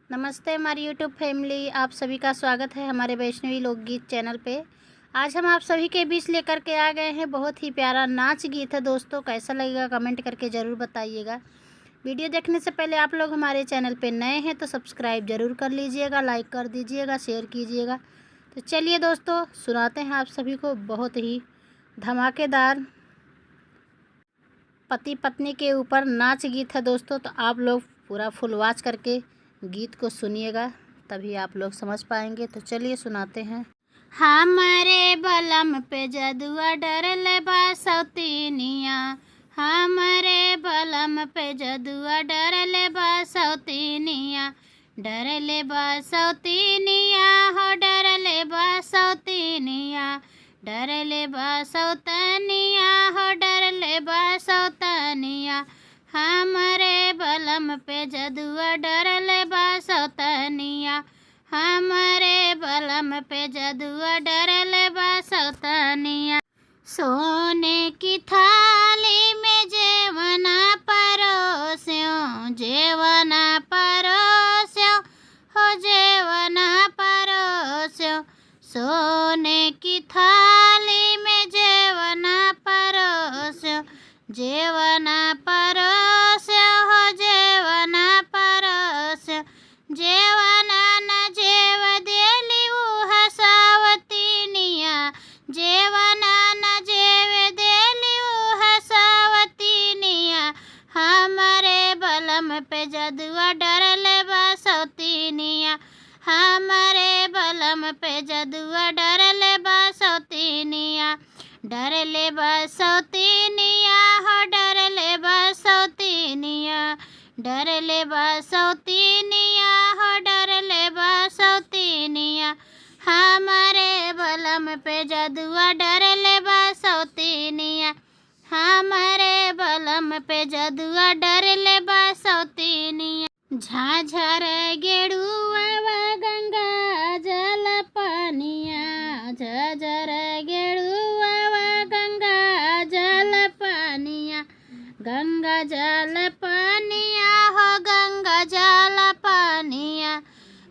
नमस्ते हमारी YouTube family, आप सभी का स्वागत है हमारे वैष्णवी लोकगीत चैनल पे। आज हम आप सभी के बीच लेकर के आ गए हैं बहुत ही प्यारा नाच गीत है दोस्तों। कैसा लगेगा कमेंट करके ज़रूर बताइएगा। वीडियो देखने से पहले आप लोग हमारे चैनल पे नए हैं तो सब्सक्राइब ज़रूर कर लीजिएगा, लाइक कर दीजिएगा, शेयर कीजिएगा। तो चलिए दोस्तों, सुनाते हैं आप सभी को बहुत ही धमाकेदार पति पत्नी के ऊपर नाच गीत है दोस्तों। तो आप लोग पूरा फुल वॉच करके गीत को सुनिएगा, तभी आप लोग समझ पाएंगे। तो चलिए सुनाते हैं। हमारे बलम पे जदुआ डरले बा सौतीनिया, हमारे बलम पे जदुआ डरले बा सौतीनिया, डरले बा सौतीनिया हो डरले बा सौतीनिया, डरले बा सौतनिया हो डरले बा सौतनिया, हमारे बलम पे जदुआ डरले बा सौतनिया, हमारे बलम पे जदुआ डरले बा सौतनिया। सोने की थाली में जेवना परोस्यो, जेवना परोस्यो हो जेवना परोस्यो, सोने की थाली में जेवना परोस्यो, जेवना परोस्यो हो जेवना परोस्यो, जेवना न जेव देली ऊ सावतीनिया, जेवना न जेव देली ऊ सावतीनिया, हमारे बलम पे जदुआ डरले बा सौतीनिया, हमारे बलम पे जदुआ डरले बा सौतीनिया, डरले बा सौतीनिया हो डरले बा सौतीनिया, डरले बा सौतीनिया हो डरले बा सौतीनिया, हमारे बलम पे जदुआ डरले बा सौतीनिया, हमारे बलम पे जदुआ डरले बा सौतीनिया। झाझर गेड़ुआ गंगा जल पानिया, झाझर गेड़ुआ गंगा जल पानिया, गंगा जल पानिया हो गंगा जल पानिया,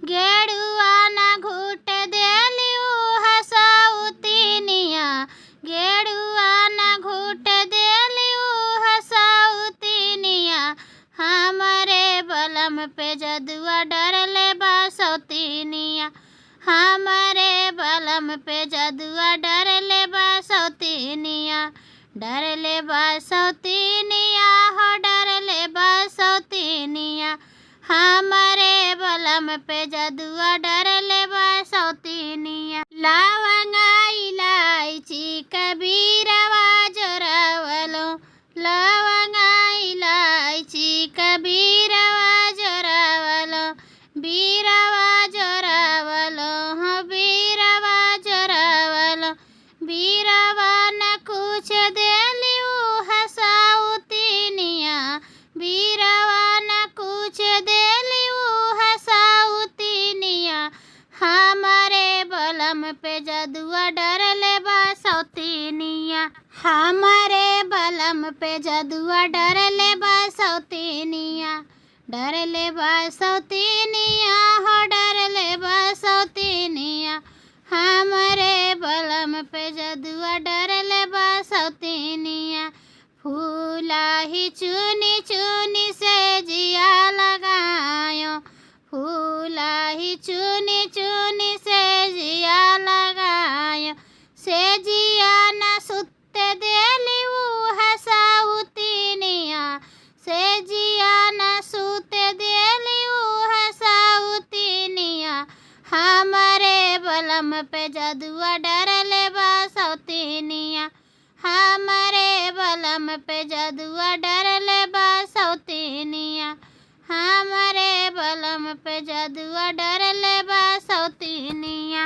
गेड़ुआ न घूट देली ऊ साउतीनिया, गेड़ुआ न घूट देली ऊ साउतीनिया, हमारे बलम पे जदुआ डरले बा सौतीनिया, हमारे बलम पे जदुआ डरले बा सौतीनिया, डरले बा सौतीनिया हो डरले बा सौतीनिया, हमारे बलम पे जदुआ डरले बा सौतीनिया। लवंगा इलायची कबीरवा जोरावलो, लवंगा इलायची कबीरवा जोरावलो, बीरवा जोरावलो हो बीरवा जोरावलो, बीरवा न कुछ देली ऊ साउतीनिया, बीरवा न कुछ देली ऊ साउतीनिया, हमारे बलम पे जदुआ डरले बा सौतीनिया, हमारे बलम पे जदुआ डरले बा सौतीनिया, डरले बा सौतीनिया हो डरले बा सौतीनिया, हमारे बलम पे जदुआ डरले बा सौतीनिया। फूला ही चुनी चुनी से जिया लगायो, फूला ही चुनी चुनी से जिया लगायो, से जिया न सुते देली ऊ साउतीनिया, से जिया न सुते देली ऊ साउतीनिया, हमारे बलम पे जदुआ डरले बा सौतीनिया, हमारे बलम पे जदुआ डरले बा सौतीनिया, हमारे बलम पे जदुआ डरले बा सौतीनिया।